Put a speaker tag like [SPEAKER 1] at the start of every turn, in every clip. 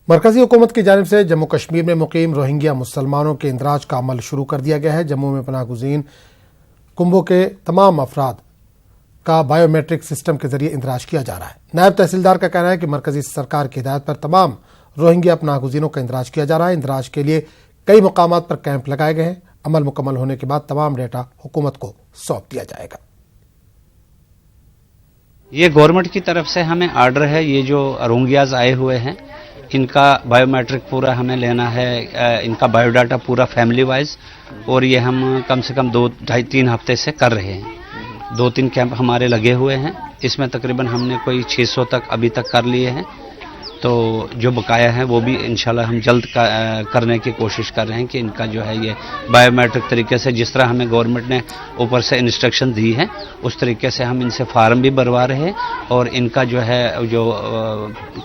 [SPEAKER 1] मरकजी हुकूमत की जानिब से जम्मू कश्मीर में मुकीम रोहिंग्या मुसलमानों के इंदराज का अमल शुरू कर दिया गया है। जम्मू में पनाह गुज़ीन कुंभों के तमाम अफराद का बायोमेट्रिक सिस्टम के जरिए इंदराज किया जा रहा है। नायब तहसीलदार का कहना है कि मरकजी सरकार की हिदायत पर तमाम रोहिंग्या पनाह गुज़ीनों का इंदराज किया जा रहा है। इंदराज के लिए कई मुकामात पर कैंप लगाए गए हैं। अमल मुकम्मल होने के बाद तमाम डेटा हुकूमत को सौंप दिया जाएगा।
[SPEAKER 2] ये गवर्नमेंट की तरफ से हमें ऑर्डर है। ये जो रोहिंग्याज आए हुए हैं इनका बायोमेट्रिक पूरा हमें लेना है, इनका बायोडाटा पूरा फैमिली वाइज, और ये हम कम से कम 2-2.5-3 हफ्ते से कर रहे हैं। 2-3 कैंप हमारे लगे हुए हैं। इसमें तकरीबन हमने कोई 600 तक अभी तक कर लिए हैं। तो जो बकाया है वो भी इंशाल्लाह हम जल्द करने की कोशिश कर रहे हैं कि इनका जो है ये बायोमेट्रिक तरीके से, जिस तरह हमें गवर्नमेंट ने ऊपर से इंस्ट्रक्शन दी है उस तरीके से हम इनसे फार्म भी भरवा रहे हैं और इनका जो है जो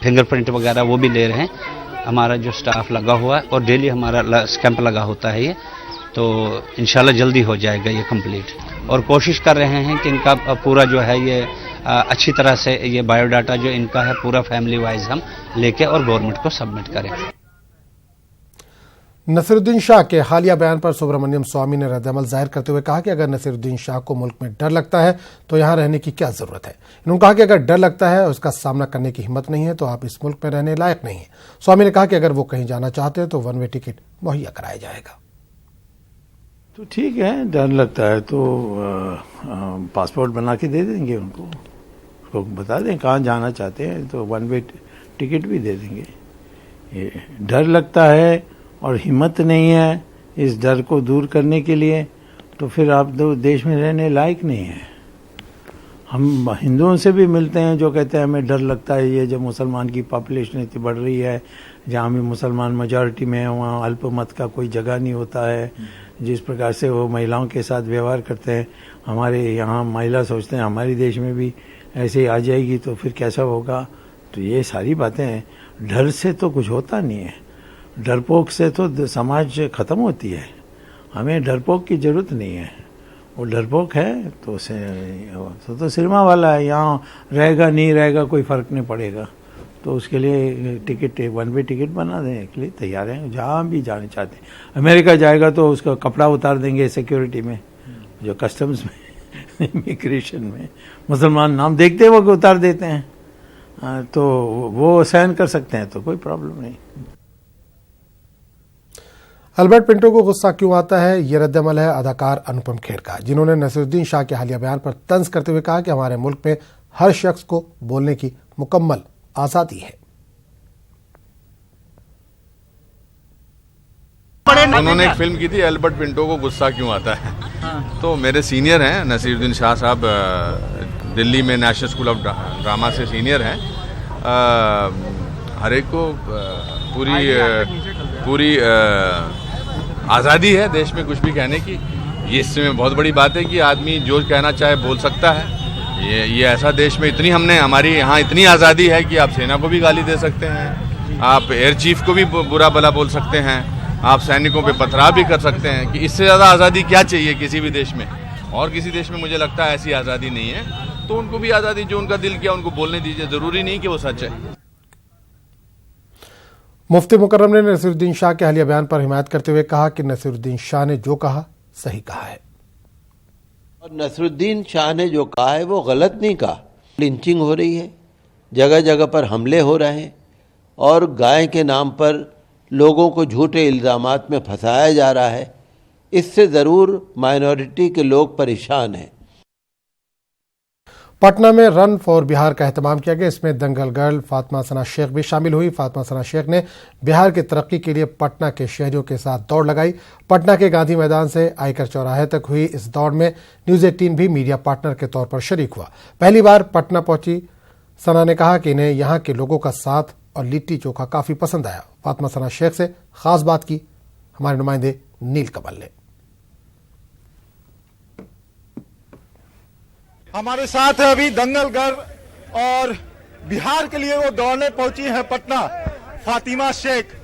[SPEAKER 2] फिंगरप्रिंट वगैरह वो भी ले रहे हैं। हमारा जो स्टाफ लगा हुआ है और डेली हमारा कैंप लगा होता है ये, तो इंशाल्लाह जल्दी हो जाएगा ये कंप्लीट। और कोशिश कर रहे हैं कि इनका पूरा जो है ये अच्छी तरह से ये बायोडाटा जो इनका है पूरा फैमिली वाइज हम लेके और गवर्नमेंट को सबमिट करें।
[SPEAKER 1] नसीरुद्दीन शाह के हालिया बयान पर सुब्रमण्यम स्वामी ने रद्द-ए-अमल जाहिर करते हुए कहा कि अगर नसीरुद्दीन शाह को मुल्क में डर लगता है तो यहां रहने की क्या जरूरत है। इन्होंने कहा कि अगर डर लगता है और उसका सामना करने की हिम्मत नहीं है तो आप इस मुल्क में रहने लायक नहीं है। स्वामी ने कहा कि अगर वो कहीं जाना चाहते हैं तो 1 वे टिकट मुहैया कराया जाएगा।
[SPEAKER 3] तो ठीक है, डर लगता है तो पासपोर्ट बना के दे देंगे उनको बता दें कहाँ जाना चाहते हैं तो 1 वे टिकट भी दे देंगे। ये डर लगता है और हिम्मत नहीं है इस डर को दूर करने के लिए तो फिर आप दो देश में रहने लायक नहीं है। हम हिंदुओं से भी मिलते हैं जो कहते हैं हमें डर लगता है, ये जब मुसलमान की पॉपुलेशन इतनी बढ़ रही है, जहाँ भी मुसलमान मेजॉरिटी में है वहाँ अल्पमत का कोई जगह नहीं होता है। जिस प्रकार से वो महिलाओं के साथ व्यवहार करते हैं, हमारे यहाँ महिला सोचते हैं हमारे देश में भी ऐसे ही आ जाएगी तो फिर कैसा होगा। तो ये सारी बातें हैं। डर से तो कुछ होता नहीं है, डरपोक से तो समाज खत्म होती है। हमें डरपोक की जरूरत नहीं है। वो डरपोक है तो सिनेमा वाला है, यहाँ रहेगा नहीं रहेगा कोई फर्क नहीं पड़ेगा। तो उसके लिए टिकट 1 वे टिकट बना देने के लिए तैयार हैं जहाँ भी जाना चाहते हैं। अमेरिका जाएगा तो उसका कपड़ा उतार देंगे सिक्योरिटी में, जो कस्टम्स में इमिग्रेशन में मुसलमान नाम देखते वक्त उतार देते हैं, तो वो सहन कर सकते हैं तो कोई प्रॉब्लम नहीं।
[SPEAKER 1] अल्बर्ट पिंटो को गुस्सा क्यों आता है, ये रद्द-ए-अमल है अदाकार अनुपम खेर का, जिन्होंने नसीरुद्दीन शाह के हालिया बयान पर तंज करते हुए कहा कि हमारे मुल्क में हर शख्स को बोलने की मुकम्मल आजादी है।
[SPEAKER 4] उन्होंने एक फिल्म की थी अल्बर्ट पिंटो को गुस्सा क्यों आता है। तो मेरे सीनियर हैं नसीरुद्दीन शाह साहब, दिल्ली में नेशनल स्कूल ऑफ ड्रामा से सीनियर हैं। हर एक को पूरी आज़ादी है देश में कुछ भी कहने की। ये इसमें बहुत बड़ी बात है कि आदमी जो कहना चाहे बोल सकता है। ये ऐसा देश में हमारी यहाँ इतनी आज़ादी है कि आप सेना को भी गाली दे सकते हैं, आप एयर चीफ को भी बुरा भला बोल सकते हैं, आप सैनिकों पे पथराव भी कर सकते हैं। कि इससे ज़्यादा आज़ादी क्या चाहिए किसी भी देश में। और किसी देश में मुझे लगता है ऐसी आज़ादी नहीं है। तो उनको भी आज़ादी, जो उनका दिल किया उनको बोलने दीजिए, ज़रूरी नहीं कि वो सच है।
[SPEAKER 1] मुफ्ती मुकर्रम ने नसीरुद्दीन शाह के हालिया बयान पर हिमायत करते हुए कहा कि नसीरुद्दीन शाह ने जो कहा सही कहा है
[SPEAKER 5] और नसीरुद्दीन शाह ने जो कहा है वो गलत नहीं कहा। लिंचिंग हो रही है, जगह जगह पर हमले हो रहे हैं और गाय के नाम पर लोगों को झूठे इल्ज़ामात में फंसाया जा रहा है। इससे ज़रूर माइनॉरिटी के लोग परेशान हैं।
[SPEAKER 1] पटना में रन फॉर बिहार का एहतमाम किया गया। इसमें दंगल गर्ल फातिमा सना शेख भी शामिल हुई। फातिमा सना शेख ने बिहार की तरक्की के लिए पटना के शहरियों के साथ दौड़ लगाई। पटना के गांधी मैदान से आयकर चौराहे तक हुई इस दौड़ में न्यूज़ 18 भी मीडिया पार्टनर के तौर पर शरीक हुआ। पहली बार पटना पहुंची सना ने कहा कि इन्हें यहाँ के लोगों का साथ और लिट्टी चोखा काफी पसंद आया। फातिमा सना शेख से खास बात की हमारे नुमाइंदे नील कमल ने।
[SPEAKER 6] हमारे साथ है अभी दंगल गर्ल और बिहार के लिए वो दौड़ने पहुंची है पटना, फातिमा शेख।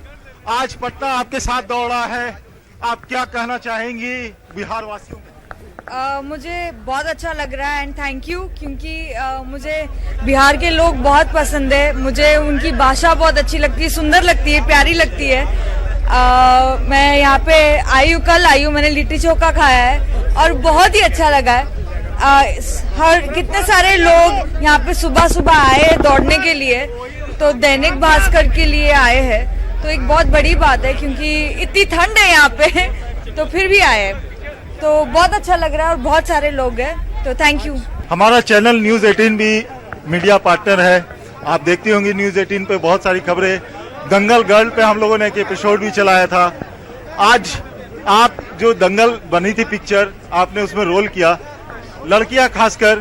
[SPEAKER 6] आज पटना आपके साथ दौड़ा है, आप क्या कहना चाहेंगी बिहार वासियों को?
[SPEAKER 7] मुझे बहुत अच्छा लग रहा है एंड थैंक यू, क्योंकि मुझे बिहार के लोग बहुत पसंद है। मुझे उनकी भाषा बहुत अच्छी लगती है, सुंदर लगती है, प्यारी लगती है। मैं यहाँ पे कल आई हूँ, मैंने लिट्टी चोखा खाया है और बहुत ही अच्छा लगा है। कितने सारे लोग यहाँ पे सुबह सुबह आए हैं दौड़ने के लिए, तो दैनिक भास्कर के लिए आए हैं, तो एक बहुत बड़ी बात है, क्योंकि इतनी ठंड है यहाँ पे तो फिर भी आए, तो बहुत अच्छा लग रहा है और बहुत सारे लोग हैं, तो थैंक यू।
[SPEAKER 6] हमारा चैनल न्यूज 18 भी मीडिया पार्टनर है। आप देखती होंगी न्यूज 18 पे बहुत सारी खबरें। दंगल गर्ल पे हम लोगों ने एक एपिसोड भी चलाया था। आज आप जो दंगल बनी थी पिक्चर, आपने उसमें रोल किया। लड़कियां खासकर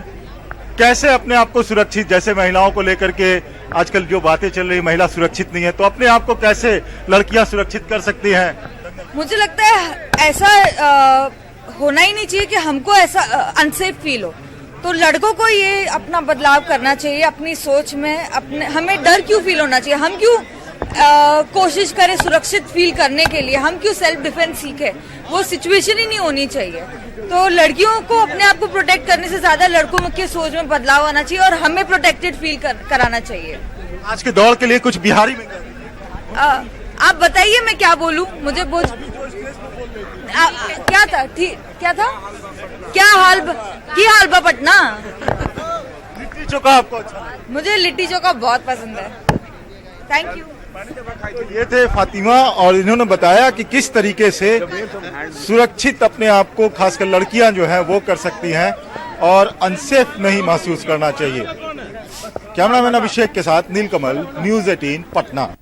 [SPEAKER 6] कैसे अपने आप को सुरक्षित, जैसे महिलाओं को लेकर के आजकल जो बातें चल रही, महिला सुरक्षित नहीं है, तो अपने आप को कैसे लड़कियां सुरक्षित कर सकती हैं?
[SPEAKER 7] मुझे लगता है ऐसा होना ही नहीं चाहिए कि हमको ऐसा अनसेफ फील हो, तो लड़कों को ये अपना बदलाव करना चाहिए अपनी सोच में। हमें डर क्यों फील होना चाहिए? हम क्यों कोशिश करें सुरक्षित फील करने के लिए? हम क्यों सेल्फ डिफेंस सीखे? वो सिचुएशन ही नहीं होनी चाहिए। तो लड़कियों को अपने आप को प्रोटेक्ट करने से ज्यादा लड़कों की सोच में बदलाव आना चाहिए और हमें प्रोटेक्टेड फील कराना चाहिए।
[SPEAKER 6] आज के दौर के लिए कुछ बिहारी में
[SPEAKER 7] आप बताइए, मैं क्या बोलूं? मुझे क्या था? क्या था? क्या हाल बा पटना?
[SPEAKER 6] लिट्टी चोखा आपको अच्छा?
[SPEAKER 7] मुझे लिट्टी चोखा बहुत पसंद है। Thank you.
[SPEAKER 6] ये थे फातिमा और इन्होंने बताया कि किस तरीके से सुरक्षित अपने आप को खासकर लड़कियां जो हैं वो कर सकती हैं और अनसेफ नहीं महसूस करना चाहिए। कैमरामैन अभिषेक के साथ नीलकमल, न्यूज 18 पटना।